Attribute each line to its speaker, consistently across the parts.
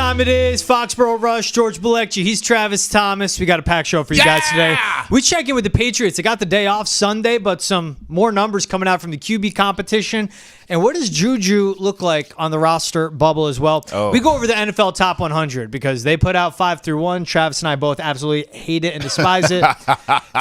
Speaker 1: time it is. Foxboro Rush, George Balekji. He's Travis Thomas. We got a packed show for you guys today. We check in with the Patriots. They got the day off Sunday, but some more numbers coming out from the QB competition. And what does Juju look like on the roster bubble as well? We go over the NFL Top 100 because they put out 5 through 1. Travis and I both absolutely hate it and despise it.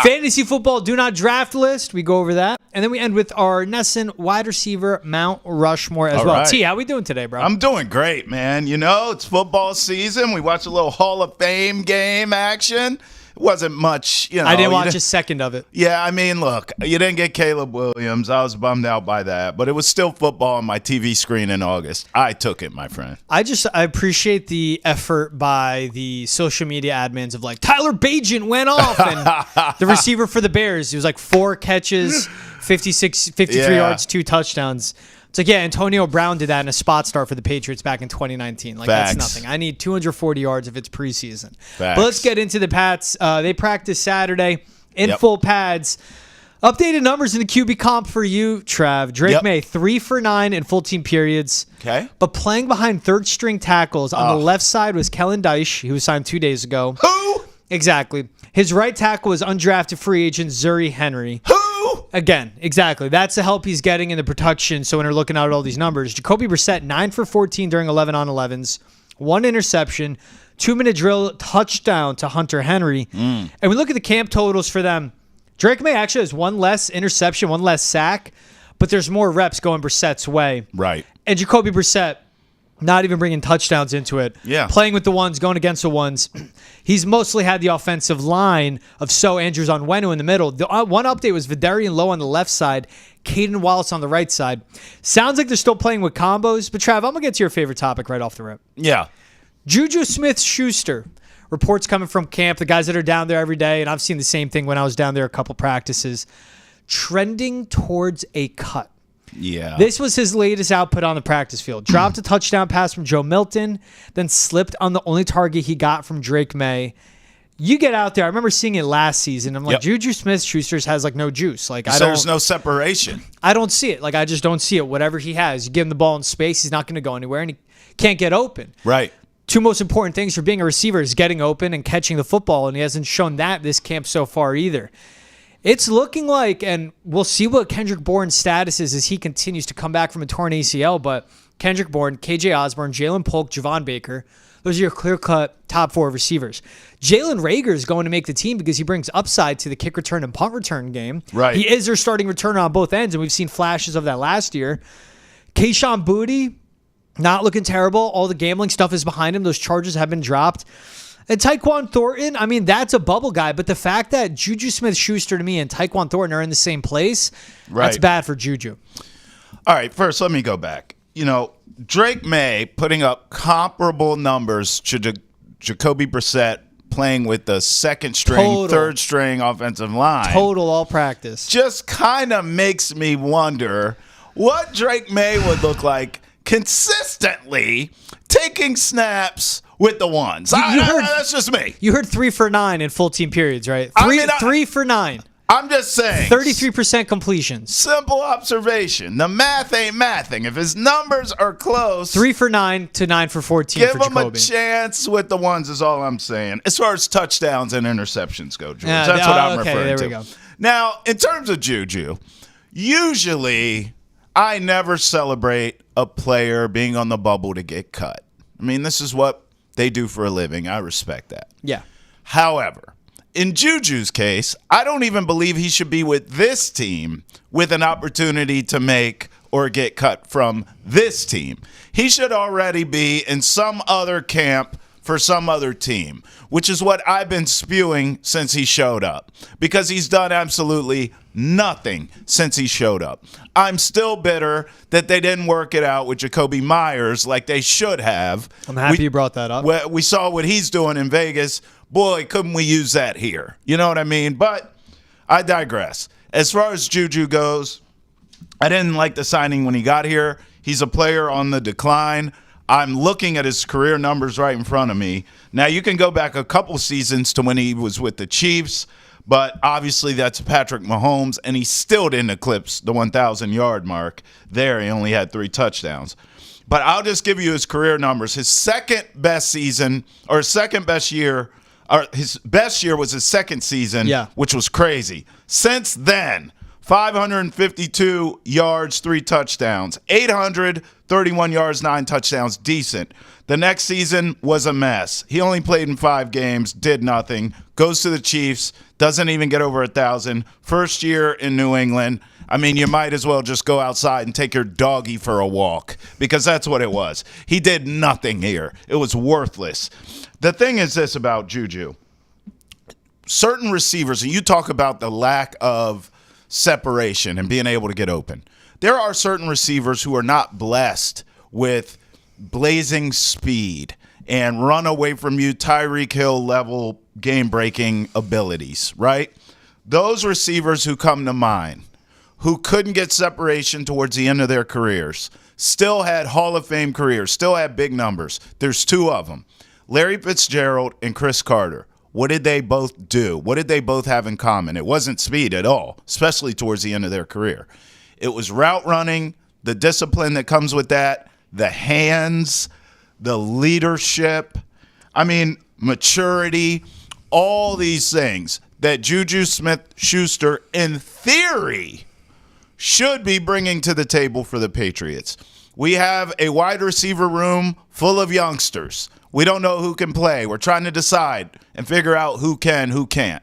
Speaker 1: Fantasy football do not draft list. We go over that. And then we end with our Nesson wide receiver Mount Rushmore as well.
Speaker 2: Right.
Speaker 1: T, how we doing today, bro?
Speaker 2: I'm doing great, man. You know, it's football season. We watched a little Hall of Fame game action. It wasn't much, you know.
Speaker 1: I didn't watch a second of it.
Speaker 2: Yeah, I mean, look, you didn't get Caleb Williams. I was bummed out by that. But it was still football on my TV screen in August. I took it, my friend.
Speaker 1: I appreciate the effort by the social media admins of like, Tyler Bagent went off. And the receiver for the Bears, he was like 4 catches, 53 yards, 2 touchdowns. It's like, yeah, Antonio Brown did that in a spot start for the Patriots back in 2019. Like,
Speaker 2: Facts.
Speaker 1: That's nothing. I need 240 yards if it's preseason.
Speaker 2: Facts.
Speaker 1: But let's get into the Pats. They practiced Saturday in full pads. Updated numbers in the QB comp for you, Trav. Drake May, 3 for 9 in full team periods.
Speaker 2: Okay.
Speaker 1: But playing behind third-string tackles on the left side was Kellen Dyche. He was signed 2 days ago.
Speaker 2: Who?
Speaker 1: Exactly. His right tackle was undrafted free agent Zuri Henry.
Speaker 2: Who?
Speaker 1: Again, exactly. That's the help he's getting in the production. So when we're looking at all these numbers, Jacoby Brissett, 9 for 14 during 11 on 11s, 1 interception, 2-minute drill, touchdown to Hunter Henry. And we look at the camp totals for them. Drake May actually has 1 less interception, 1 less sack, but there's more reps going Brissett's way.
Speaker 2: Right.
Speaker 1: And Jacoby Brissett, not even bringing touchdowns into it.
Speaker 2: Yeah.
Speaker 1: Playing with the ones, going against the ones. He's mostly had the offensive line of Andrews on Wenu in the middle. The one update was Vidarian Lowe on the left side, Caden Wallace on the right side. Sounds like they're still playing with combos. But, Trav, I'm going to get to your favorite topic right off the rip.
Speaker 2: Yeah.
Speaker 1: Juju Smith-Schuster. Reports coming from camp, the guys that are down there every day, and I've seen the same thing when I was down there a couple practices, trending towards a cut.
Speaker 2: Yeah.
Speaker 1: This was his latest output on the practice field. Dropped a touchdown pass from Joe Milton, then slipped on the only target he got from Drake May. You get out there. I remember seeing it last season. I'm like, Juju Smith-Schuster has like no juice. Like
Speaker 2: there's no separation.
Speaker 1: I don't see it. Like I just don't see it. Whatever he has, you give him the ball in space, he's not going to go anywhere, and he can't get open.
Speaker 2: Right.
Speaker 1: 2 most important things for being a receiver is getting open and catching the football, and he hasn't shown that this camp so far either. It's looking like, and we'll see what Kendrick Bourne's status is as he continues to come back from a torn ACL, but Kendrick Bourne, KJ Osborne, Jalen Polk, Javon Baker, those are your clear-cut top 4 receivers. Jalen Reagor is going to make the team because he brings upside to the kick return and punt return game.
Speaker 2: Right.
Speaker 1: He is their starting returner on both ends, and we've seen flashes of that last year. Kayshon Boutte, not looking terrible. All the gambling stuff is behind him. Those charges have been dropped. And Tyquan Thornton, I mean, that's a bubble guy. But the fact that Juju Smith-Schuster to me and Tyquan Thornton are in the same place, that's bad for Juju.
Speaker 2: All right, first, let me go back. You know, Drake May putting up comparable numbers to Jacoby Brissett playing with the second string, third string offensive line.
Speaker 1: Total all practice.
Speaker 2: Just kind of makes me wonder what Drake May would look like consistently taking snaps with the ones. That's just me.
Speaker 1: You heard 3 for 9 in full team periods, right? 3 for 9.
Speaker 2: I'm just saying.
Speaker 1: 33% completions.
Speaker 2: Simple observation. The math ain't mathing. If his numbers are close.
Speaker 1: 3 for 9 to 9 for 14
Speaker 2: give
Speaker 1: for
Speaker 2: him
Speaker 1: Jacoby.
Speaker 2: a chance with the ones is all I'm saying. As far as touchdowns and interceptions go, George. That's what I'm referring
Speaker 1: there
Speaker 2: to.
Speaker 1: we go.
Speaker 2: Now, in terms of Juju, usually I never celebrate a player being on the bubble to get cut. I mean, this is what they do for a living. I respect that.
Speaker 1: Yeah.
Speaker 2: However, in Juju's case, I don't even believe he should be with this team with an opportunity to make or get cut from this team. He should already be in some other camp for some other team, which is what I've been spewing since he showed up, because he's done absolutely nothing since he showed up. I'm still bitter that they didn't work it out with Jacoby Myers like they should have.
Speaker 1: I'm happy you brought that up.
Speaker 2: We saw what he's doing in Vegas. Boy, couldn't we use that here? You know what I mean? But I digress. As far as Juju goes, I didn't like the signing when he got here. He's a player on the decline. I'm looking at his career numbers right in front of me. Now, you can go back a couple seasons to when he was with the Chiefs, but obviously that's Patrick Mahomes, and he still didn't eclipse the 1,000-yard mark there. He only had 3 touchdowns. But I'll just give you his career numbers. His second best season, or second best year, or his best year was his second season, which was crazy. Since then, 552 yards, 3 touchdowns, 831 yards, 9 touchdowns, decent. The next season was a mess. He only played in 5 games, did nothing, goes to the Chiefs, doesn't even get over 1,000. First year in New England. I mean, you might as well just go outside and take your doggy for a walk, because that's what it was. He did nothing here. It was worthless. The thing is this about Juju. Certain receivers, and you talk about the lack of separation and being able to get open. There are certain receivers who are not blessed with blazing speed and run away from you Tyreek Hill level game-breaking abilities, right? Those receivers who come to mind, who couldn't get separation towards the end of their careers, still had Hall of Fame careers, still had big numbers. There's 2 of them, Larry Fitzgerald and Chris Carter. What did they both do? What did they both have in common? It wasn't speed at all, especially towards the end of their career. It was route running, the discipline that comes with that, the hands, the leadership, maturity, all these things that Juju Smith-Schuster, in theory, should be bringing to the table for the Patriots. We have a wide receiver room full of youngsters. We don't know who can play. We're trying to decide and figure out who can, who can't.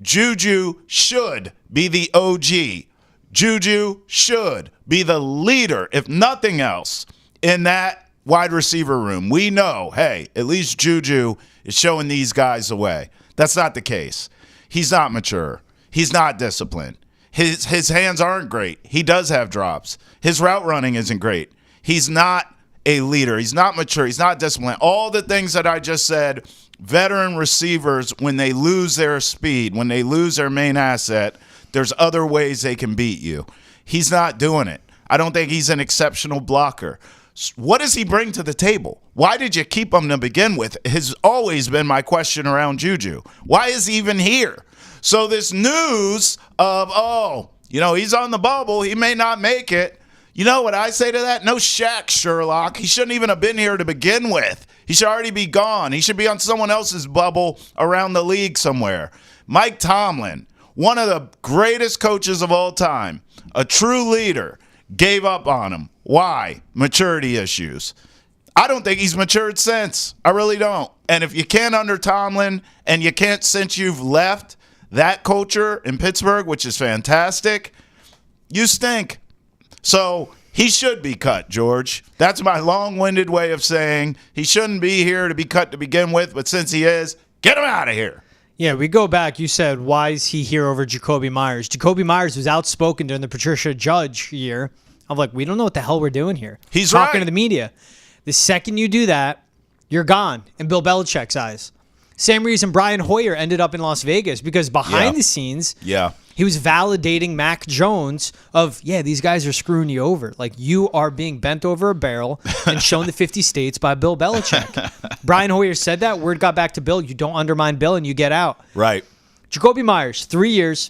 Speaker 2: Juju should be the OG. Juju should be the leader, if nothing else, in that wide receiver room. We know, hey, at least Juju is showing these guys the way. That's not the case. He's not mature. He's not disciplined. His hands aren't great. He does have drops. His route running isn't great. He's not a leader. He's not mature. He's not disciplined. All the things that I just said, veteran receivers, when they lose their speed, when they lose their main asset, there's other ways they can beat you. He's not doing it. I don't think he's an exceptional blocker. What does he bring to the table? Why did you keep him to begin with? Has always been my question around Juju. Why is he even here? So this news of, he's on the bubble, he may not make it. You know what I say to that? No shack, Sherlock. He shouldn't even have been here to begin with. He should already be gone. He should be on someone else's bubble around the league somewhere. Mike Tomlin, one of the greatest coaches of all time, a true leader, gave up on him. Why? Maturity issues. I don't think he's matured since. I really don't. And if you can't under Tomlin, and you can't since you've left that culture in Pittsburgh, which is fantastic, you stink. So he should be cut, George. That's my long-winded way of saying he shouldn't be here to be cut to begin with, but since he is, get him out of here.
Speaker 1: Yeah, we go back. You said, why is he here over Jacoby Myers? Jacoby Myers was outspoken during the Patricia Judge year. I'm like, we don't know what the hell we're doing here.
Speaker 2: He's
Speaker 1: talking
Speaker 2: right.
Speaker 1: to the media. The second you do that, you're gone in Bill Belichick's eyes. Same reason Brian Hoyer ended up in Las Vegas, because behind the scenes, he was validating Mac Jones of, these guys are screwing you over. Like, you are being bent over a barrel and shown the 50 states by Bill Belichick. Brian Hoyer said that. Word got back to Bill. You don't undermine Bill and you get out.
Speaker 2: Right.
Speaker 1: Jacoby Myers, 3 years,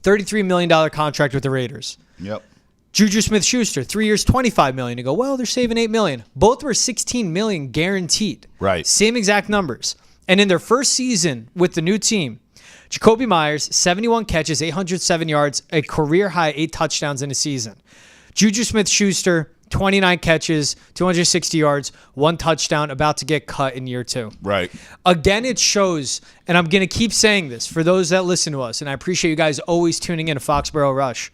Speaker 1: $33 million contract with the Raiders.
Speaker 2: Yep.
Speaker 1: Juju Smith-Schuster, 3 years, $25 million. You go, well, they're saving $8 million. Both were $16 million guaranteed.
Speaker 2: Right.
Speaker 1: Same exact numbers. And in their first season with the new team, Jacoby Myers, 71 catches, 807 yards, a career-high 8 touchdowns in a season. Juju Smith-Schuster, 29 catches, 260 yards, 1 touchdown, about to get cut in year 2.
Speaker 2: Right.
Speaker 1: Again, it shows, and I'm going to keep saying this for those that listen to us, and I appreciate you guys always tuning in to Foxboro Rush.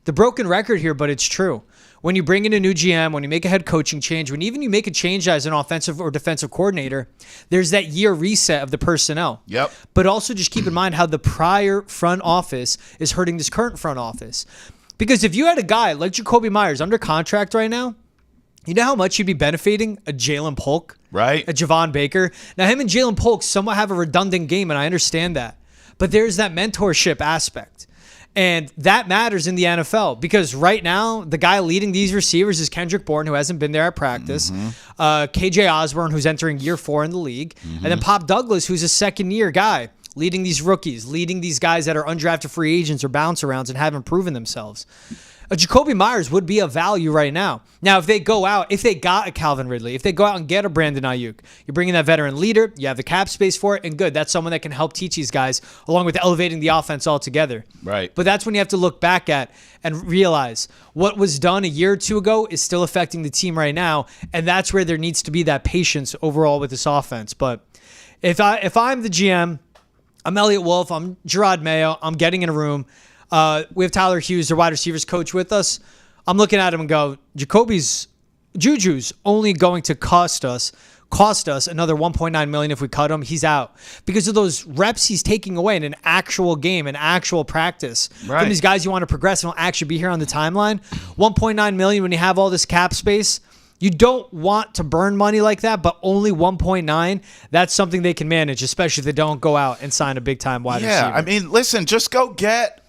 Speaker 1: The broken record here, but it's true. When you bring in a new GM, when you make a head coaching change, when even you make a change as an offensive or defensive coordinator, there's that year reset of the personnel.
Speaker 2: Yep.
Speaker 1: But also just keep in mind how the prior front office is hurting this current front office. Because if you had a guy like Jacoby Myers under contract right now, you know how much you'd be benefiting a Jalen Polk?
Speaker 2: Right.
Speaker 1: A Javon Baker? Now, him and Jalen Polk somewhat have a redundant game, and I understand that. But there's that mentorship aspect. And that matters in the NFL, because right now the guy leading these receivers is Kendrick Bourne, who hasn't been there at practice, KJ Osborne, who's entering year 4 in the league, and then Pop Douglas, who's a second-year guy leading these rookies, leading these guys that are undrafted free agents or bounce-arounds and haven't proven themselves. a Jacoby Myers would be a value right now. Now, if they got a Calvin Ridley, if they go out and get a Brandon Ayuk, you're bringing that veteran leader, you have the cap space for it, and good. That's someone that can help teach these guys along with elevating the offense altogether.
Speaker 2: Right.
Speaker 1: But that's when you have to look back at and realize what was done a year or two ago is still affecting the team right now, and that's where there needs to be that patience overall with this offense. But if I'm the GM, I'm Elliott Wolf, I'm Gerard Mayo, I'm getting in a room. We have Tyler Hughes, their wide receivers coach, with us. I'm looking at him and go, Juju's only going to cost us another $1.9 million if we cut him. He's out because of those reps he's taking away in an actual game, an actual practice.
Speaker 2: Right.
Speaker 1: From these guys you want to progress and will actually be here on the timeline. $1.9 million when you have all this cap space. You don't want to burn money like that, but only 1.9, that's something they can manage, especially if they don't go out and sign a big-time wide receiver.
Speaker 2: Yeah, I mean, listen, just go get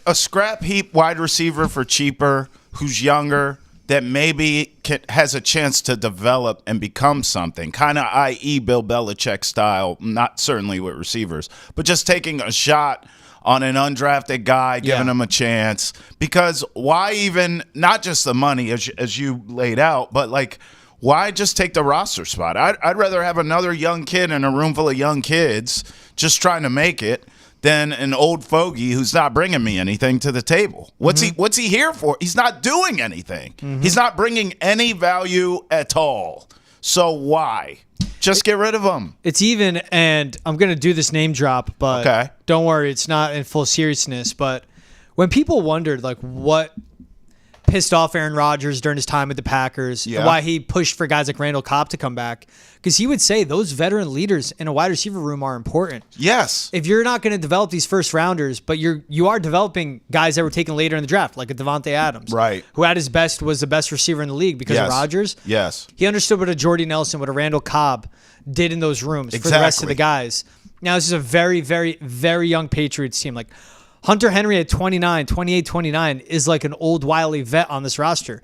Speaker 2: a scrap heap wide receiver for cheaper who's younger that maybe has a chance to develop and become something, kind of i.e. Bill Belichick style, not certainly with receivers, but just taking a shot on an undrafted guy, giving him a chance. Because why even, not just the money as you laid out, but like, why just take the roster spot? I'd rather have another young kid in a room full of young kids just trying to make it than an old fogey who's not bringing me anything to the table. What's he here for? He's not doing anything. He's not bringing any value at all. So why? Just get rid of him.
Speaker 1: It's even, and I'm going to do this name drop, but don't worry, it's not in full seriousness. But when people wondered, like, what pissed off Aaron Rodgers during his time with the Packers and why he pushed for guys like Randall Cobb to come back, because he would say those veteran leaders in a wide receiver room are important.
Speaker 2: Yes.
Speaker 1: If you're not going to develop these first rounders, but you are developing guys that were taken later in the draft, like a Devontae Adams,
Speaker 2: right,
Speaker 1: who at his best was the best receiver in the league because of Rodgers.
Speaker 2: Yes.
Speaker 1: He understood what a Jordy Nelson, what a Randall Cobb did in those rooms for the rest of the guys. Now, this is a very, very, very young Patriots team. Like, Hunter Henry at 29 is like an old, wily vet on this roster.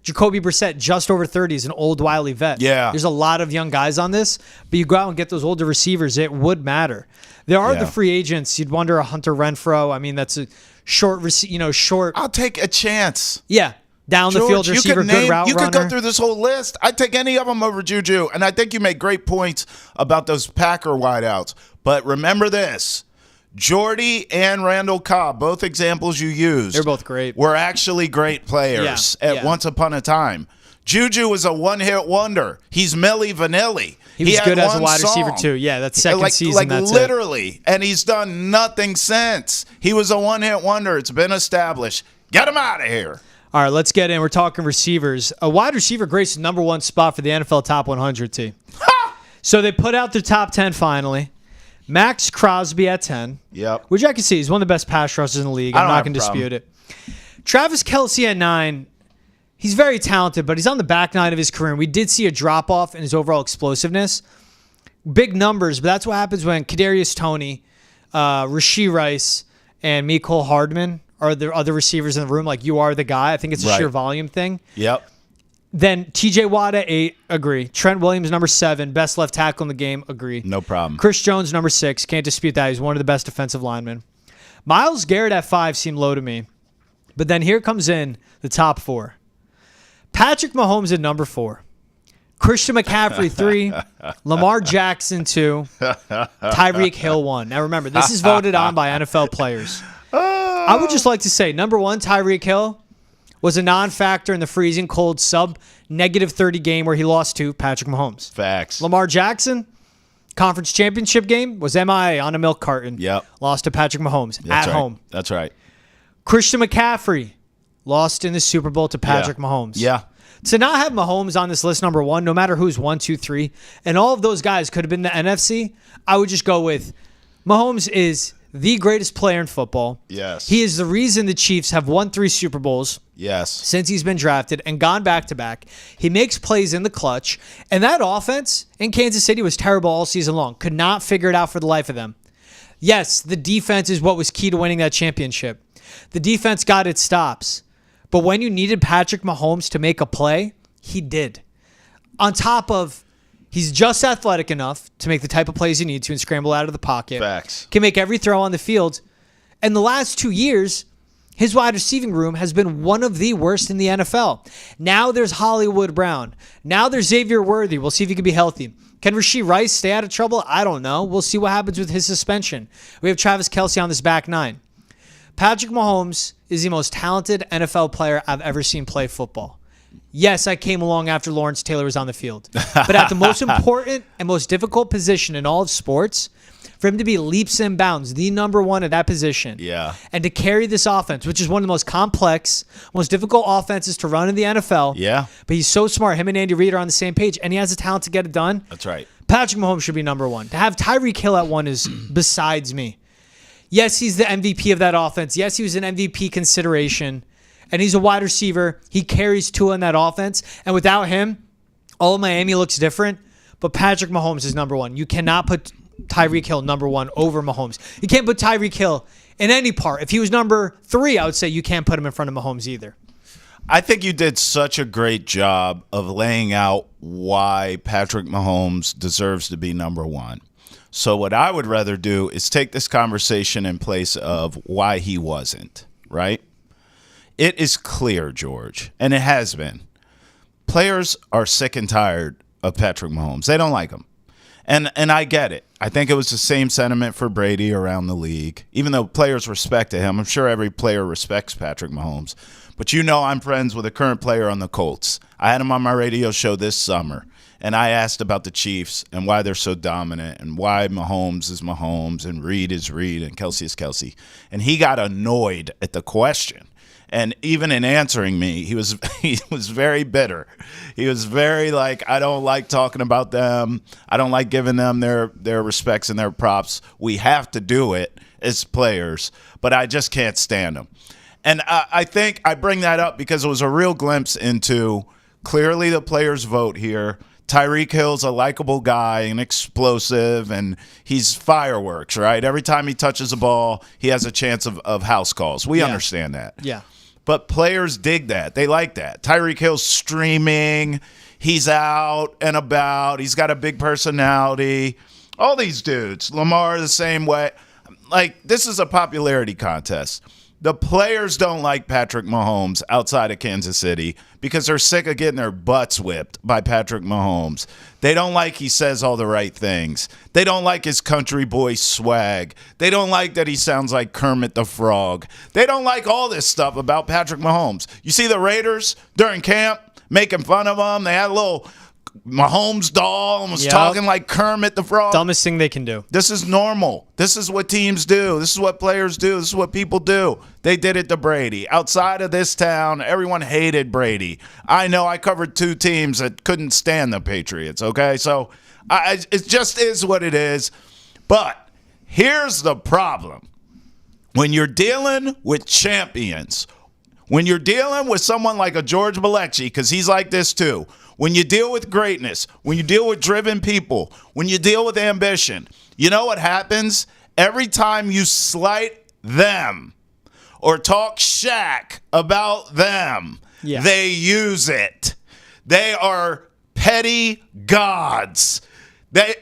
Speaker 1: Jacoby Brissett, just over 30, is an old, wily vet.
Speaker 2: Yeah.
Speaker 1: There's a lot of young guys on this, but you go out and get those older receivers, it would matter. There are the free agents. You'd wonder a Hunter Renfrow. I mean, that's a short.
Speaker 2: I'll take a chance.
Speaker 1: Yeah. Down the field receiver, good route runner.
Speaker 2: You could go through this whole list. I'd take any of them over Juju. And I think you make great points about those Packer wideouts. But remember this. Jordy and Randall Cobb, both examples you used.
Speaker 1: They're both great.
Speaker 2: Were actually great players at once upon a time. Juju was a one-hit wonder. He's Milli Vanilli.
Speaker 1: He was good as a wide receiver, too. Yeah, that's second season. That's
Speaker 2: literally. And he's done nothing since. He was a one-hit wonder. It's been established. Get him out of here.
Speaker 1: All right, let's get in. We're talking receivers. A wide receiver graces number one spot for the NFL Top 100 team. So they put out their top 10 finally. Max Crosby at 10.
Speaker 2: Yep.
Speaker 1: Which I can see. He's one of the best pass rushers in the league. I'm not going to dispute it. Travis Kelce at 9. He's very talented, but he's on the back nine of his career. And we did see a drop-off in his overall explosiveness. Big numbers, but that's what happens when Kadarius Toney, Rashee Rice, and Mecole Hardman are the other receivers in the room. Like, you are the guy. I think it's a sheer volume thing.
Speaker 2: Yep.
Speaker 1: Then TJ Watt at 8, agree. Trent Williams, number 7, best left tackle in the game, agree.
Speaker 2: No problem.
Speaker 1: Chris Jones, number 6, can't dispute that. He's one of the best defensive linemen. Myles Garrett at 5 seemed low to me. But then here comes in the top 4. Patrick Mahomes at number 4. Christian McCaffrey, 3. Lamar Jackson, 2. Tyreek Hill, 1. Now remember, this is voted on by NFL players. I would just like to say, number 1, Tyreek Hill was a non-factor in the freezing cold sub-30 game where he lost to Patrick Mahomes.
Speaker 2: Facts.
Speaker 1: Lamar Jackson, conference championship game, was MIA on a milk carton.
Speaker 2: Yep.
Speaker 1: Lost to Patrick Mahomes at home.
Speaker 2: That's right.
Speaker 1: Christian McCaffrey lost in the Super Bowl to Patrick Mahomes.
Speaker 2: Yeah.
Speaker 1: To not have Mahomes on this list, number 1, no matter who's 1, 2, 3, and all of those guys could have been the NFC, I would just go with Mahomes is the greatest player in football.
Speaker 2: Yes.
Speaker 1: He is the reason the Chiefs have won 3 Super Bowls.
Speaker 2: Yes.
Speaker 1: Since he's been drafted and gone back-to-back. He makes plays in the clutch. And that offense in Kansas City was terrible all season long. Could not figure it out for the life of them. Yes, the defense is what was key to winning that championship. The defense got its stops. But when you needed Patrick Mahomes to make a play, he did. On top of, he's just athletic enough to make the type of plays you need to and scramble out of the pocket.
Speaker 2: Facts.
Speaker 1: Can make every throw on the field. And the last 2 years, His wide receiving room has been one of the worst in the NFL. Now there's Hollywood Brown. Now there's Xavier Worthy. We'll see if he can be healthy. Can Rashee Rice stay out of trouble? I don't know. We'll see what happens with his suspension. We have Travis Kelce on this back nine. Patrick Mahomes is the most talented NFL player I've ever seen play football. Yes, I came along after Lawrence Taylor was on the field. But at the most important and most difficult position in all of sports, for him to be leaps and bounds, the number one at that position, and to carry this offense, which is one of the most complex, most difficult offenses to run in the NFL.
Speaker 2: Yeah.
Speaker 1: But he's so smart. Him and Andy Reid are on the same page, and he has the talent to get it done.
Speaker 2: That's right.
Speaker 1: Patrick Mahomes should be number one. To have Tyreek Hill at one is besides me. Yes, he's the MVP of that offense. Yes, he was an MVP consideration. And he's a wide receiver. He carries Tua in that offense. And without him, all of Miami looks different. But Patrick Mahomes is number one. You cannot put Tyreek Hill number one over Mahomes. You can't put Tyreek Hill in any part. If he was number three, I would say you can't put him in front of Mahomes either.
Speaker 2: I think you did such a great job of laying out why Patrick Mahomes deserves to be number one. So what I would rather do is take this conversation in place of why he wasn't, right? It is clear, George, and it has been. Players are sick and tired of Patrick Mahomes. They don't like him. And I get it. I think it was the same sentiment for Brady around the league. Even though players respected him, I'm sure every player respects Patrick Mahomes. But you know I'm friends with a current player on the Colts. I had him on my radio show this summer, and I asked about the Chiefs and why they're so dominant and why Mahomes is Mahomes and Reed is Reed and Kelce is Kelce. And he got annoyed at the question. And even in answering me, he was very bitter. He was very like, I don't like talking about them. I don't like giving them their respects and their props. We have to do it as players, but I just can't stand them. And I think I bring that up because it was a real glimpse into clearly the players vote here. Tyreek Hill's a likable guy and explosive, and he's fireworks, right? Every time he touches a ball, he has a chance of house calls. We understand that.
Speaker 1: Yeah.
Speaker 2: But players dig that. They like that. Tyreek Hill's streaming. He's out and about. He's got a big personality. All these dudes. Lamar the same way. Like, this is a popularity contest. The players don't like Patrick Mahomes outside of Kansas City because they're sick of getting their butts whipped by Patrick Mahomes. They don't like he says all the right things. They don't like his country boy swag. They don't like that he sounds like Kermit the Frog. They don't like all this stuff about Patrick Mahomes. You see the Raiders during camp making fun of him. They had a little Mahomes doll and was talking like Kermit the Frog.
Speaker 1: Dumbest thing they can do.
Speaker 2: This is normal. This is what teams do. This is what players do. This is what people do. They did it to Brady. Outside of this town, everyone hated Brady. I know I covered two teams that couldn't stand the Patriots, okay? So it just is what it is. But here's the problem. When you're dealing with champions, when you're dealing with someone like a George Balekji, because he's like this too, when you deal with greatness, when you deal with driven people, when you deal with ambition, you know what happens? Every time you slight them or talk shack about them, they use it. They are petty gods.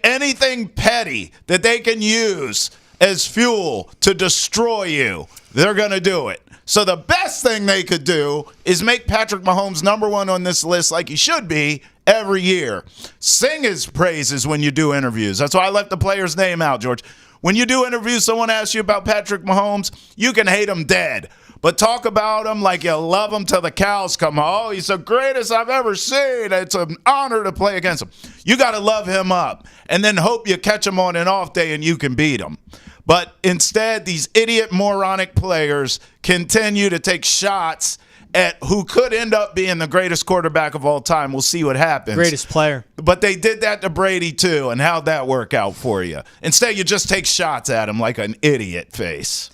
Speaker 2: Anything petty that they can use as fuel to destroy you, they're going to do it. So the best thing they could do is make Patrick Mahomes number one on this list like he should be every year. Sing his praises when you do interviews. That's why I left the player's name out, George. When you do interviews, someone asks you about Patrick Mahomes, you can hate him dead. But talk about him like you love him till the cows come home. Oh, he's the greatest I've ever seen. It's an honor to play against him. You got to love him up and then hope you catch him on an off day and you can beat him. But instead, these idiot, moronic players continue to take shots at who could end up being the greatest quarterback of all time. We'll see what happens.
Speaker 1: Greatest player.
Speaker 2: But they did that to Brady, too, and how'd that work out for you? Instead, you just take shots at him like an idiot face.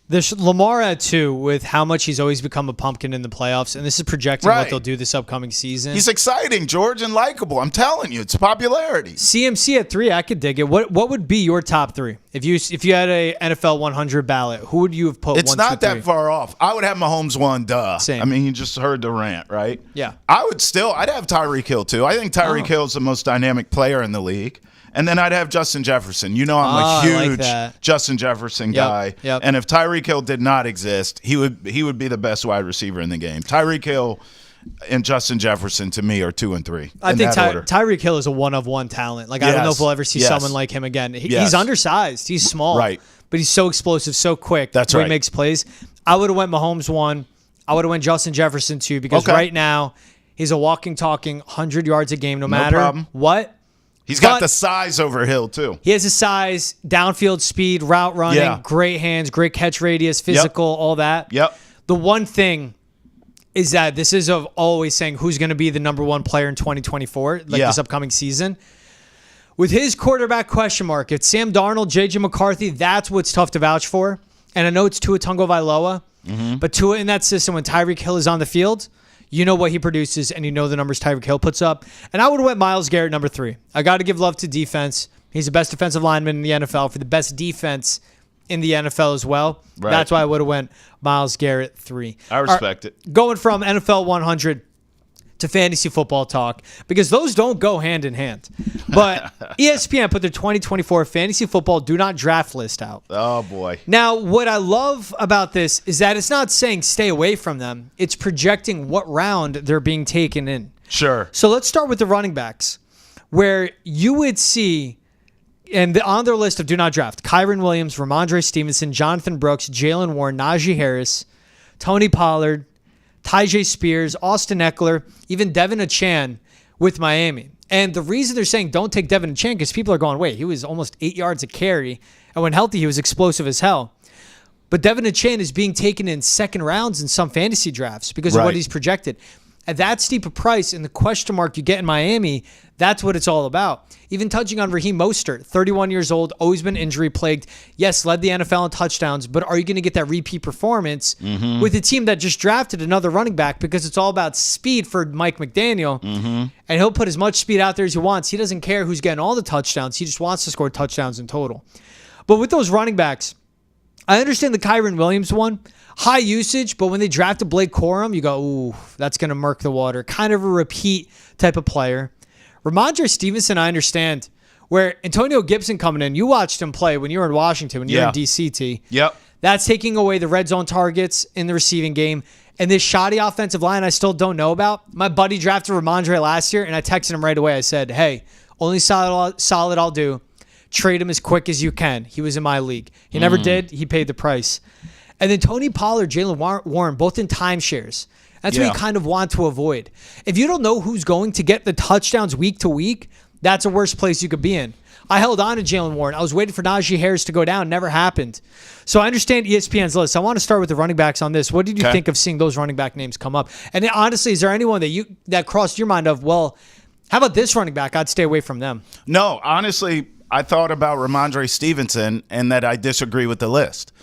Speaker 1: There's Lamar at 2 with how much he's always become a pumpkin in the playoffs, and this is projecting what they'll do this upcoming season.
Speaker 2: He's exciting, George, and likable. I'm telling you, it's popularity.
Speaker 1: CMC at 3, I could dig it. What would be your top 3 if you had a NFL 100 ballot? Who would you have put?
Speaker 2: It's
Speaker 1: 1,
Speaker 2: not
Speaker 1: 2, 3?
Speaker 2: that far off. I would have Mahomes 1. Duh.
Speaker 1: Same.
Speaker 2: I mean, you just heard the rant, right?
Speaker 1: Yeah.
Speaker 2: I'd have Tyreek Hill too. I think Tyreek Hill is the most dynamic player in the league. And then I'd have Justin Jefferson. I'm a huge Justin Jefferson guy.
Speaker 1: Yep.
Speaker 2: And if Tyreek Hill did not exist, he would be the best wide receiver in the game. Tyreek Hill and Justin Jefferson, to me, are 2 and 3.
Speaker 1: I think Tyreek Hill is a one-of-one talent. Like, I don't know if we'll ever see someone like him again. He's undersized. He's small.
Speaker 2: Right.
Speaker 1: But he's so explosive, so quick.
Speaker 2: That's
Speaker 1: right.
Speaker 2: He
Speaker 1: makes plays. I would have went Mahomes 1. I would have went Justin Jefferson 2 because right now he's a walking, talking 100 yards a game no matter what.
Speaker 2: He's got the size over Hill, too.
Speaker 1: He has the size, downfield speed, route running, great hands, great catch radius, physical, all that.
Speaker 2: Yep.
Speaker 1: The one thing is that this is of always saying who's going to be the number one player in 2024, this upcoming season. With his quarterback question mark, it's Sam Darnold, J.J. McCarthy. That's what's tough to vouch for. And I know it's Tua Tagovailoa, but Tua in that system when Tyreek Hill is on the field, you know what he produces, and you know the numbers Tyreek Hill puts up. And I would have went Myles Garrett number 3. I got to give love to defense. He's the best defensive lineman in the NFL for the best defense in the NFL as well. Right. That's why I would have went Myles Garrett 3.
Speaker 2: I respect it.
Speaker 1: Going from NFL 100 to fantasy football talk, because those don't go hand in hand. But ESPN put their 2024 fantasy football do not draft list out.
Speaker 2: Oh, boy.
Speaker 1: Now, what I love about this is that it's not saying stay away from them. It's projecting what round they're being taken in.
Speaker 2: Sure.
Speaker 1: So let's start with the running backs, where you would see, and on their list of do not draft, Kyren Williams, Ramondre Stevenson, Jonathan Brooks, Jalen Warren, Najee Harris, Tony Pollard, Tyjae Spears, Austin Eckler, even Devin Achane with Miami. And the reason they're saying don't take Devin Achane because people are going, wait, he was almost 8 yards a carry, and when healthy, he was explosive as hell. But Devin Achane is being taken in second rounds in some fantasy drafts because of what he's projected. At that steep a price and the question mark you get in Miami, that's what it's all about. Even touching on Raheem Mostert, 31 years old, always been injury plagued. Yes, led the NFL in touchdowns, but are you going to get that repeat performance with a team that just drafted another running back because it's all about speed for Mike McDaniel, and he'll put as much speed out there as he wants. He doesn't care who's getting all the touchdowns. He just wants to score touchdowns in total. But with those running backs, I understand the Kyren Williams one. High usage, but when they drafted Blake Corum, you go, ooh, that's going to murk the water. Kind of a repeat type of player. Ramondre Stevenson, I understand. Where Antonio Gibson coming in, you watched him play when you were in Washington, when you were in DCT.
Speaker 2: Yep.
Speaker 1: That's taking away the red zone targets in the receiving game. And this shoddy offensive line I still don't know about. My buddy drafted Ramondre last year, and I texted him right away. I said, hey, only solid I'll do. Trade him as quick as you can. He was in my league. He never did. He paid the price. And then Tony Pollard, Jalen Warren, both in timeshares. That's what you kind of want to avoid. If you don't know who's going to get the touchdowns week to week, that's a worse place you could be in. I held on to Jalen Warren. I was waiting for Najee Harris to go down. Never happened. So I understand ESPN's list. I want to start with the running backs on this. What did you think of seeing those running back names come up? And then, honestly, is there anyone that crossed your mind of, well, how about this running back? I'd stay away from them.
Speaker 2: No, honestly, I thought about Ramondre Stevenson and that I disagree with the list.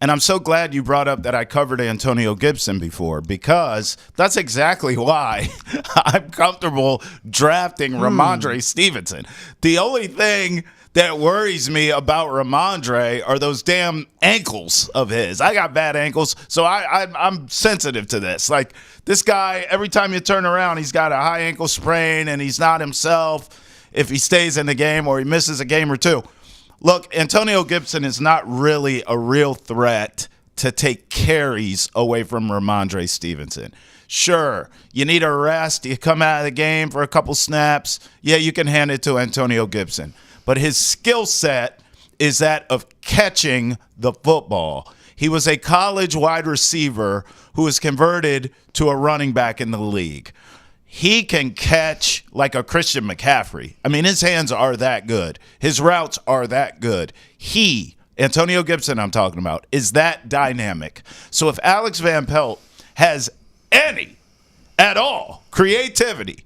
Speaker 2: And I'm so glad you brought up that I covered Antonio Gibson before, because that's exactly why I'm comfortable drafting Ramondre Stevenson. The only thing that worries me about Ramondre are those damn ankles of his. I got bad ankles, so I'm sensitive to this. Like, this guy, every time you turn around, he's got a high ankle sprain, and he's not himself if he stays in the game or he misses a game or two. Look, Antonio Gibson is not really a real threat to take carries away from Ramondre Stevenson. Sure, you need a rest. You come out of the game for a couple snaps. Yeah, you can hand it to Antonio Gibson. But his skill set is that of catching the football. He was a college wide receiver who was converted to a running back in the league. He can catch like a Christian McCaffrey. I mean, his hands are that good. His routes are that good. Antonio Gibson I'm talking about, is that dynamic. So if Alex Van Pelt has any, at all, creativity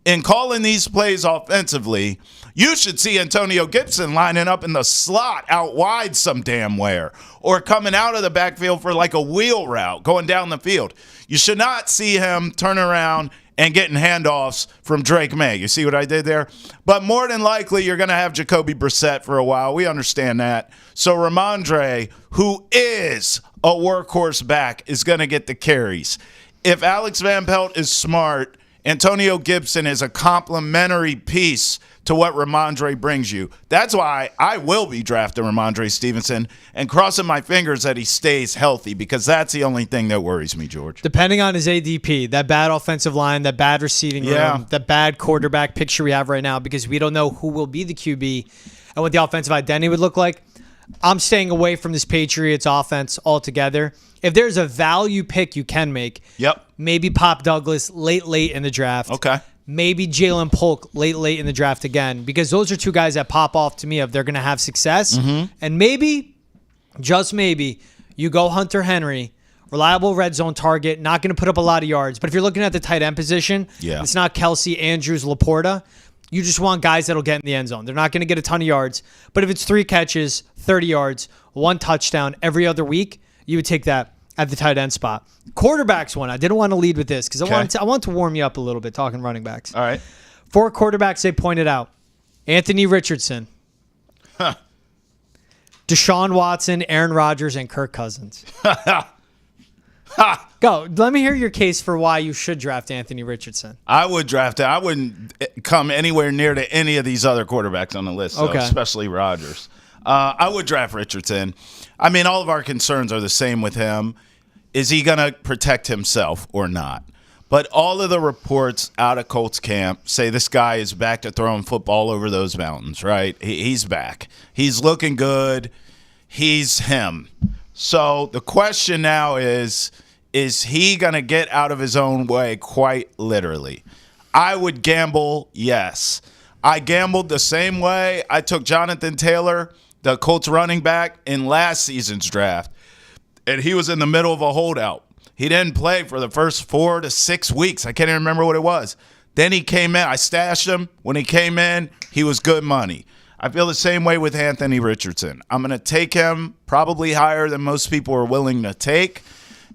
Speaker 2: in calling these plays offensively, you should see Antonio Gibson lining up in the slot out wide some damn where, or coming out of the backfield for like a wheel route going down the field. You should not see him turn around and getting handoffs from Drake May. You see what I did there? But more than likely, you're going to have Jacoby Brissett for a while. We understand that. So Ramondre, who is a workhorse back, is going to get the carries. If Alex Van Pelt is smart Antonio Gibson is a complementary piece to what Ramondre brings you. That's why I will be drafting Ramondre Stevenson and crossing my fingers that he stays healthy, because that's the only thing that worries me, George.
Speaker 1: Depending on his ADP, that bad offensive line, that bad receiving room, that bad quarterback picture we have right now, because we don't know who will be the QB and what the offensive identity would look like, I'm staying away from this Patriots offense altogether. If there's a value pick you can make, maybe Pop Douglas late in the draft.
Speaker 2: Okay.
Speaker 1: Maybe Jalen Polk late in the draft again, because those are two guys that pop off to me if they're going to have success. And maybe, just maybe, you go Hunter Henry, reliable red zone target, not going to put up a lot of yards. But if you're looking at the tight end position, it's not Kelsey, Andrews, Laporta. You just want guys that'll get in the end zone. They're not going to get a ton of yards. But if it's 3 catches, 30 yards, 1 touchdown every other week, you would take that at the tight end spot. Quarterbacks one. I didn't want to lead with this because I want to warm you up a little bit talking running backs.
Speaker 2: All right.
Speaker 1: 4 quarterbacks they pointed out. Anthony Richardson. Deshaun Watson, Aaron Rodgers, and Kirk Cousins. Go. Let me hear your case for why you should draft Anthony Richardson.
Speaker 2: I would draft it. I wouldn't come anywhere near to any of these other quarterbacks on the list, though, especially Rodgers. I would draft Richardson. I mean, all of our concerns are the same with him. Is he going to protect himself or not? But all of the reports out of Colts camp say this guy is back to throwing football over those mountains, right? He's back. He's looking good. He's him. So the question now is he going to get out of his own way quite literally? I would gamble yes. I gambled the same way. I took Jonathan Taylor, the Colts running back, in last season's draft, and he was in the middle of a holdout. He didn't play for the first 4 to 6 weeks. I can't even remember what it was. Then he came in. I stashed him. When he came in, he was good money. I feel the same way with Anthony Richardson. I'm going to take him probably higher than most people are willing to take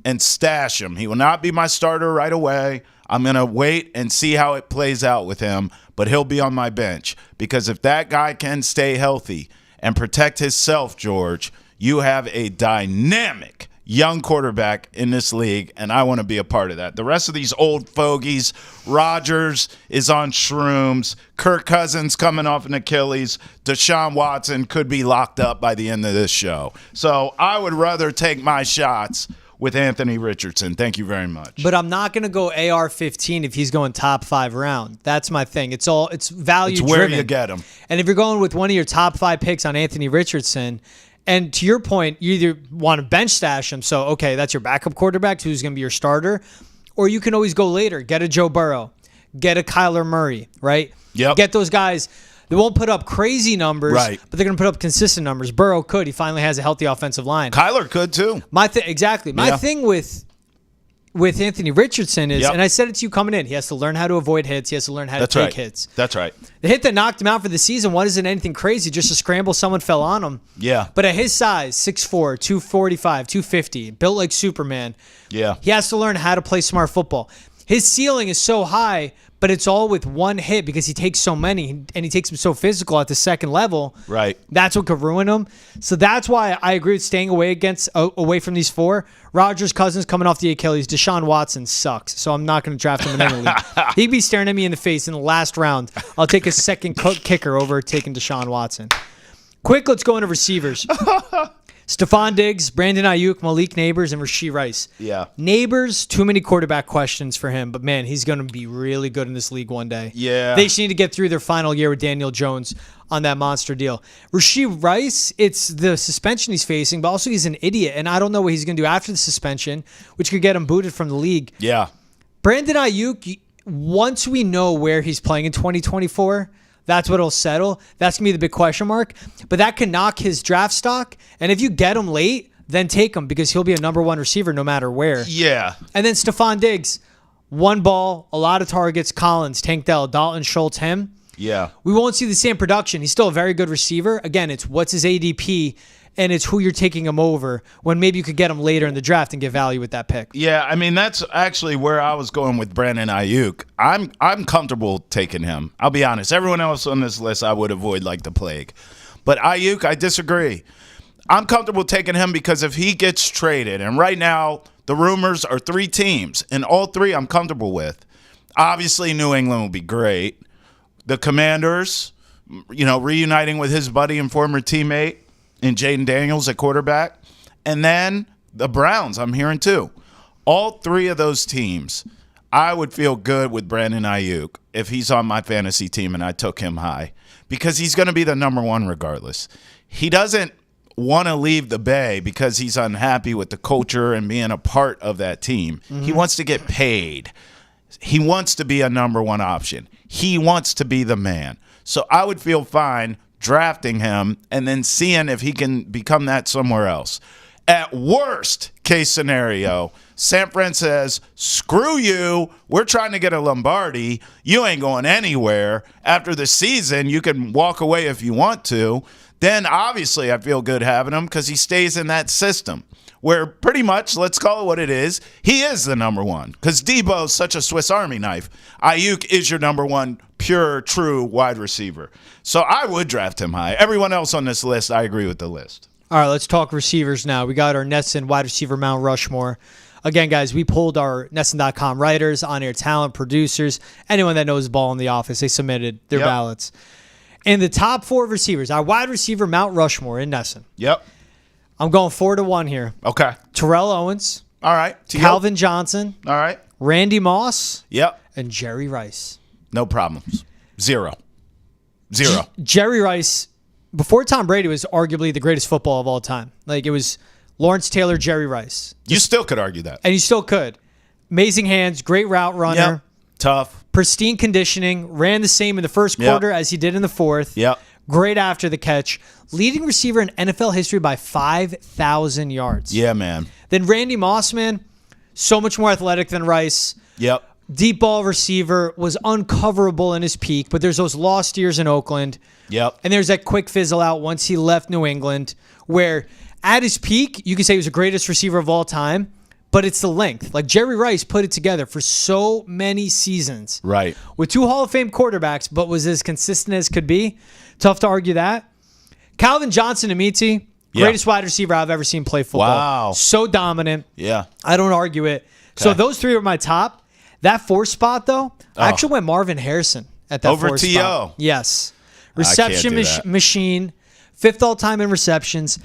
Speaker 2: and stash him. He will not be my starter right away. I'm going to wait and see how it plays out with him, but he'll be on my bench, because if that guy can stay healthy and protect himself, George, you have a dynamic young quarterback in this league, and I want to be a part of that. The rest of these old fogies, Rodgers is on shrooms, Kirk Cousins coming off an Achilles, Deshaun Watson could be locked up by the end of this show. So I would rather take my shots with Anthony Richardson. Thank you very much.
Speaker 1: But I'm not going to go AR-15 if he's going top 5 round. That's my thing. It's value driven.
Speaker 2: It's where you get him.
Speaker 1: And if you're going with one of your top 5 picks on Anthony Richardson, and to your point, you either want to bench stash him, so okay, that's your backup quarterback, who's going to be your starter, or you can always go later, get a Joe Burrow, get a Kyler Murray, right?
Speaker 2: Yep.
Speaker 1: Get those guys. They won't put up crazy numbers, but they're going to put up consistent numbers. Burrow could. He finally has a healthy offensive line.
Speaker 2: Kyler could too.
Speaker 1: Exactly. My thing with Anthony Richardson is, and I said it to you coming in, he has to learn how to avoid hits. He has to learn how to take hits.
Speaker 2: That's right.
Speaker 1: The hit that knocked him out for the season wasn't anything crazy, just a scramble. Someone fell on him.
Speaker 2: Yeah.
Speaker 1: But at his size, 6'4", 245, 250, built like Superman, he has to learn how to play smart football. His ceiling is so high, but it's all with one hit because he takes so many, and he takes them so physical at the second level.
Speaker 2: Right.
Speaker 1: That's what could ruin him. So that's why I agree with staying away from these 4. Rodgers, Cousins coming off the Achilles. Deshaun Watson sucks, so I'm not going to draft him in any league. He'd be staring at me in the face in the last round. I'll take a second kicker over taking Deshaun Watson. Quick, let's go into receivers. Stephon Diggs, Brandon Ayuk, Malik Neighbors, and Rashee Rice.
Speaker 2: Yeah.
Speaker 1: Neighbors, too many quarterback questions for him, but man, he's going to be really good in this league one day.
Speaker 2: Yeah.
Speaker 1: They just need to get through their final year with Daniel Jones on that monster deal. Rashee Rice, it's the suspension he's facing, but also he's an idiot, and I don't know what he's going to do after the suspension, which could get him booted from the league.
Speaker 2: Yeah.
Speaker 1: Brandon Ayuk, once we know where he's playing in 2024, that's what will settle. That's going to be the big question mark. But that can knock his draft stock. And if you get him late, then take him because he'll be a number 1 receiver no matter where.
Speaker 2: Yeah.
Speaker 1: And then Stephon Diggs, 1 ball, a lot of targets, Collins, Tank Dell, Dalton Schultz, him.
Speaker 2: Yeah.
Speaker 1: We won't see the same production. He's still a very good receiver. Again, it's what's his ADP, and it's who you're taking him over when maybe you could get him later in the draft and get value with that pick.
Speaker 2: Yeah, I mean, that's actually where I was going with Brandon Ayuk. I'm comfortable taking him. I'll be honest. Everyone else on this list I would avoid like the plague. But Ayuk, I disagree. I'm comfortable taking him because if he gets traded, and right now the rumors are 3 teams, and all 3 I'm comfortable with. Obviously, New England will be great. The Commanders, reuniting with his buddy and former teammate in Jaden Daniels at quarterback. And then the Browns, I'm hearing too. All three of those teams, I would feel good with Brandon Ayuk if he's on my fantasy team and I took him high, because he's going to be the number one regardless. He doesn't want to leave the Bay because he's unhappy with the culture and being a part of that team. Mm-hmm. He wants to get paid. He wants to be a number one option. He wants to be the man. So I would feel fine drafting him and then seeing if he can become that somewhere else. At worst case scenario, San Fran says, screw you, we're trying to get a Lombardi. You ain't going anywhere. After the season, you can walk away if you want to. Then obviously I feel good having him because he stays in that system where pretty much, let's call it what it is, he is the number one because Debo's such a Swiss Army knife. Ayuk is your number one pure, true wide receiver. So I would draft him high. Everyone else on this list, I agree with the list.
Speaker 1: All right, let's talk receivers now. We got our Nesson wide receiver Mount Rushmore. Again, guys, we pulled our Nesson.com writers, on-air talent, producers, anyone that knows ball in the office. They submitted their ballots. And the top four receivers, our wide receiver Mount Rushmore in Nesson.
Speaker 2: Yep.
Speaker 1: I'm going 4-1 here.
Speaker 2: Okay.
Speaker 1: Terrell Owens.
Speaker 2: All right.
Speaker 1: Calvin Johnson.
Speaker 2: All right.
Speaker 1: Randy Moss.
Speaker 2: Yep.
Speaker 1: And Jerry Rice.
Speaker 2: No problems. Zero.
Speaker 1: Jerry Rice, before Tom Brady, was arguably the greatest football of all time. Like, it was Lawrence Taylor, Jerry Rice.
Speaker 2: You still could argue that.
Speaker 1: And you still could. Amazing hands, great route runner.
Speaker 2: Yep. Tough.
Speaker 1: Pristine conditioning, ran the same in the first quarter as he did in the fourth.
Speaker 2: Yep.
Speaker 1: Great after the catch. Leading receiver in NFL history by 5,000 yards.
Speaker 2: Yeah, man.
Speaker 1: Then Randy Moss, man, so much more athletic than Rice.
Speaker 2: Yep.
Speaker 1: Deep ball receiver, was uncoverable in his peak, but there's those lost years in Oakland.
Speaker 2: Yep.
Speaker 1: And there's that quick fizzle out once he left New England, where at his peak, you could say he was the greatest receiver of all time, but it's the length. Like, Jerry Rice put it together for so many seasons.
Speaker 2: Right.
Speaker 1: With two Hall of Fame quarterbacks, but was as consistent as could be. Tough to argue that. Calvin Johnson, to me, greatest wide receiver I've ever seen play football.
Speaker 2: Wow.
Speaker 1: So dominant.
Speaker 2: Yeah.
Speaker 1: I don't argue it. Okay. So those three are my top. That fourth spot, though, I actually went Marvin Harrison at that
Speaker 2: over
Speaker 1: fourth
Speaker 2: T.O.
Speaker 1: spot. Yes. Reception machine, fifth all-time in receptions.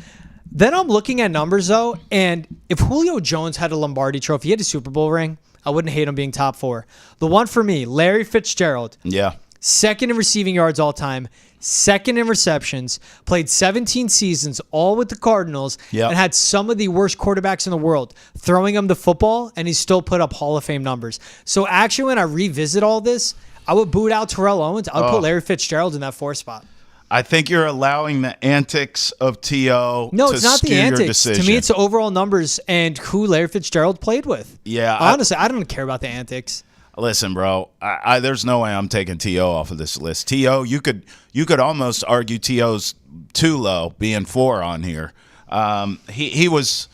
Speaker 1: Then I'm looking at numbers, though, and if Julio Jones had a Lombardi trophy, he had a Super Bowl ring, I wouldn't hate him being top four. The one for me, Larry Fitzgerald.
Speaker 2: Yeah.
Speaker 1: Second in receiving yards all time, second in receptions, played 17 seasons, all with the Cardinals, and had some of the worst quarterbacks in the world throwing him the football, and he still put up Hall of Fame numbers. So actually, when I revisit all this, I would boot out Terrell Owens. I would put Larry Fitzgerald in that fourth spot.
Speaker 2: I think you're allowing the antics of T.O.
Speaker 1: No,
Speaker 2: to
Speaker 1: it's not the
Speaker 2: skew your
Speaker 1: antics.
Speaker 2: decision.
Speaker 1: To me, it's the overall numbers and who Larry Fitzgerald played with.
Speaker 2: Yeah.
Speaker 1: Honestly, I don't care about the antics.
Speaker 2: Listen, bro, there's no way I'm taking T.O. off of this list. T.O., you could almost argue T.O.'s too low, being 4 on here. He was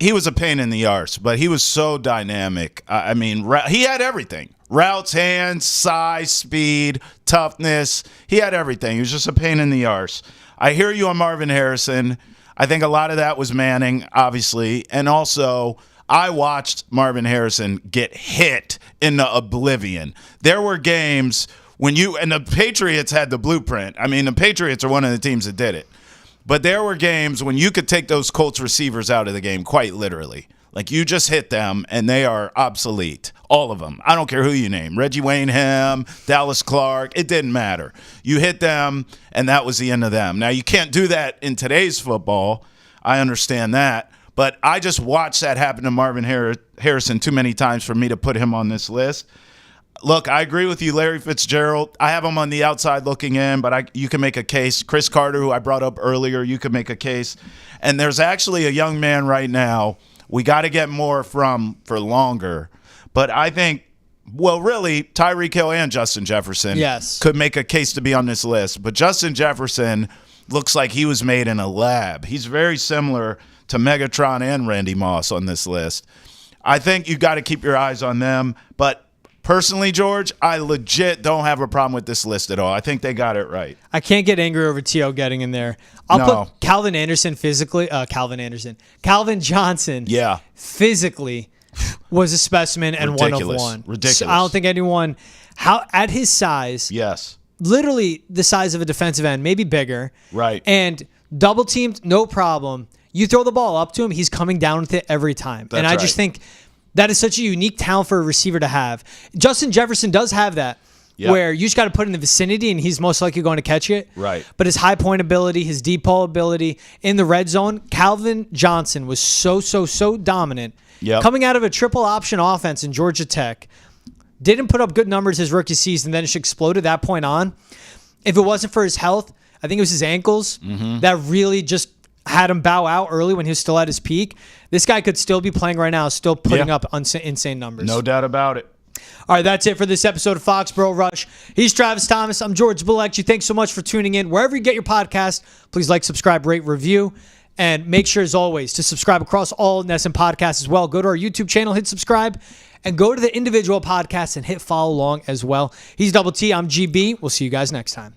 Speaker 2: a pain in the arse, but he was so dynamic. I mean, he had everything. Routes, hands, size, speed, toughness. He had everything. He was just a pain in the arse. I hear you on Marvin Harrison. I think a lot of that was Manning, obviously, and also I watched Marvin Harrison get hit into oblivion. There were games when and the Patriots had the blueprint. I mean, the Patriots are one of the teams that did it. But there were games when you could take those Colts receivers out of the game, quite literally. Like, you just hit them, and they are obsolete. All of them. I don't care who you name. Reggie Wainham, Dallas Clark. It didn't matter. You hit them, and that was the end of them. Now, you can't do that in today's football. I understand that. But I just watched that happen to Marvin Harrison too many times for me to put him on this list. Look, I agree with you, Larry Fitzgerald. I have him on the outside looking in, but you can make a case. Chris Carter, who I brought up earlier, you can make a case. And there's actually a young man right now we got to get more from for longer. But I think, well, really, Tyreek Hill and Justin Jefferson could make a case to be on this list. But Justin Jefferson looks like he was made in a lab. He's very similar to Megatron and Randy Moss on this list. I think you got to keep your eyes on them. But personally, George, I legit don't have a problem with this list at all. I think they got it right.
Speaker 1: I can't get angry over T.O. getting in there. I'll put Calvin Johnson physically was a specimen and
Speaker 2: Ridiculous.
Speaker 1: one of one.
Speaker 2: Ridiculous.
Speaker 1: So I don't think anyone, at his size,
Speaker 2: Yes.
Speaker 1: literally the size of a defensive end, maybe bigger.
Speaker 2: Right.
Speaker 1: And double teamed, no problem. You throw the ball up to him, he's coming down with it every time.
Speaker 2: That's
Speaker 1: and I just think that is such a unique talent for a receiver to have. Justin Jefferson does have that, where you just got to put it in the vicinity and he's most likely going to catch it.
Speaker 2: Right.
Speaker 1: But his high point ability, his deep ball ability in the red zone, Calvin Johnson was so dominant.
Speaker 2: Yep.
Speaker 1: Coming out of a triple option offense in Georgia Tech, didn't put up good numbers his rookie season, then it exploded that point on. If it wasn't for his health, I think it was his ankles that really just had him bow out early when he was still at his peak. This guy could still be playing right now, still putting up insane numbers.
Speaker 2: No doubt about it.
Speaker 1: All right, that's it for this episode of Foxboro Rush. He's Travis Thomas. I'm George Balekji. Thanks so much for tuning in. Wherever you get your podcast, please like, subscribe, rate, review. And make sure, as always, to subscribe across all NESN podcasts as well. Go to our YouTube channel, hit subscribe, and go to the individual podcasts and hit follow along as well. He's Double T. I'm GB. We'll see you guys next time.